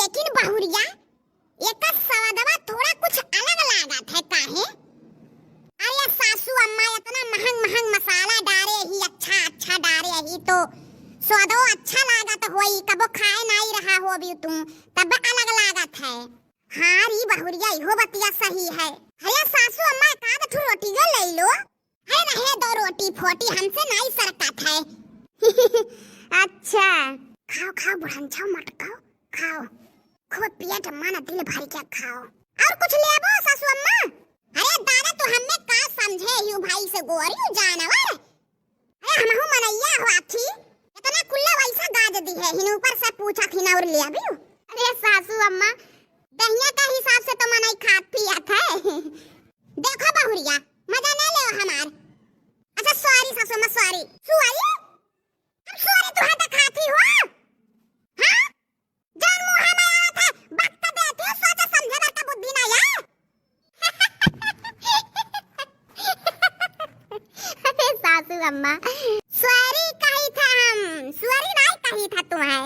लेकिन बहुरिया एक स्वादवा थोड़ा कुछ अलग लागत है काहे? अरे सासू अम्मा इतना महंग महंग मसाला डारे ही अच्छा डारे ही तो स्वादो अच्छा लागत होई, कबो खाए नहीं रहा हो भी तुम तब अलग लागत है। हाँ री बहुरिया इहो बतिया सही है। अरे सासू अम्मा का तो रोटी गल ले लो है ना, है दो रोटी फोटी हमसे नहीं सरकत है। अच्छा खाओ खाओ बुढ़ान मत खाओ खाओ खूब पेट मन दिल भर के खाओ। और कुछ लेबो सासू अम्मा? अरे दादा तो हमें का समझे यू भाई से गोरियो जानवर। अरे हमहु मनैया हो आखी इतना कुल्ला वैसा गाज दी है हिन ऊपर से पूछा थी ना और ले आबी। अरे सासू अम्मा दहिया का हिसाब से तो मनई खात पियत है। देखो बहुरिया मजा ना ले हमार। अच्छा सॉरी सासू अम्मा सॉरी। सॉरी अब सॉरी तू हाथ खाती हो? हां जान मुंह में आवत है वक्त देती हो सोचे समझे ना का बुद्धि ना या। अरे सासू अम्मा सॉरी कही था हम, सॉरी नहीं कही था तुम्हें।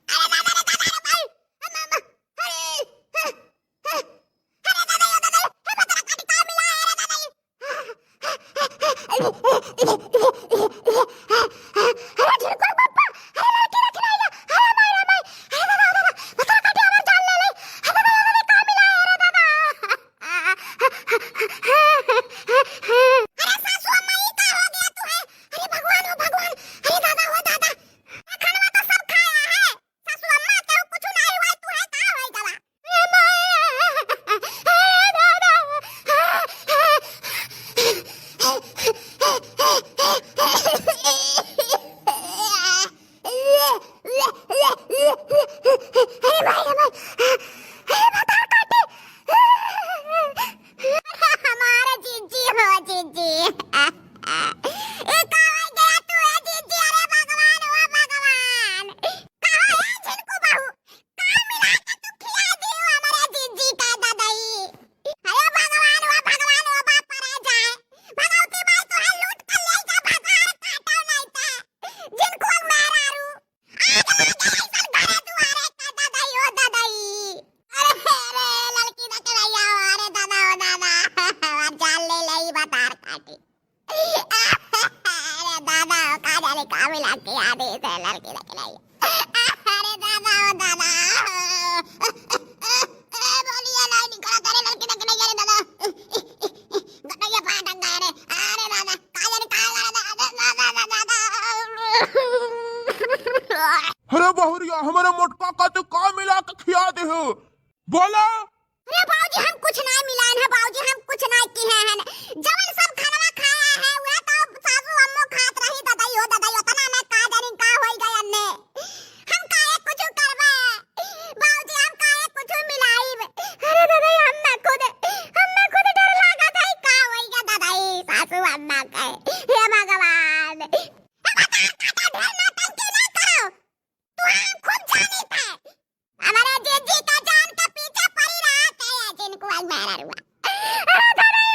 अरे दादा रे दादा रे भाई अम्मा अरे बहुरिया हमारे मोटका का तो का मिला के खिया दे हो बोला। अरे बाबूजी हम कुछ नहीं मिलान है बाबूजी, हम कुछ नहीं की है जवन सब खाना खाया है वह तो सासू अम्मो खात रही दादाई हो तना मैं का जानी का होई गय अन्ने। हम काहे कुछ करबे बाबूजी, हम काहे कुछ मिलाई। अरे दादाई हम खुद डर लागत है का होई ग दादाई सासू अम्मा के। हे भगवान हमारे जीजी का जान के पीछे पड़ी रहा है जिनको आज मारा रुआ। अरे दादाई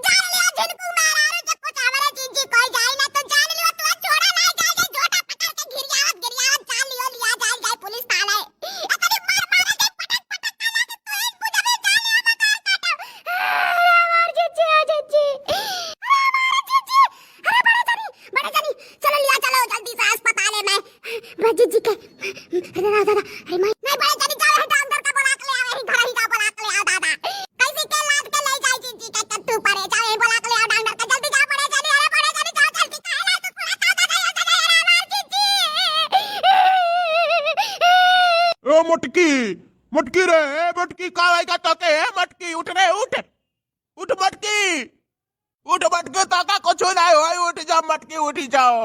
जान लिया जिनको मारा रू जब कुछ हमारे जीजी कोई जाए ना तो जान लियो तू छोड़ा नहीं जाए झोटा पकड़ के गिरियावत जान लियो लिया जाए पुलिस थाने अतरी मार मारे के पटक काला के तू एक बुझे में जान लिया बता काटा। हमार जीजी हमारे जीजी अरे बड़े जानी चलो लिया चलो जल्दी से अस्पताल में बड़े जीजी के। अरे दादा अरे मैं नहीं बड़े जानी जाओ है डॉक्टर का बुला के ले आओ, घर ही का बुला के ले आओ दादा कैसे के लाद के ले जाए जीजी का कट्टू पड़े जाओ बुला के ले आओ डॉक्टर का जल्दी जाओ बड़े जानी। अरे बड़े जानी जाओ जल्दी का ले तो पूरा दादा अरे हमार जीजी। ओ मुटकी रे मुटकी का आएगा तो के मटकी उठ रे उठ मटकी ताका कुछ नहीं होई उठ जा मटकी उठी जाओ।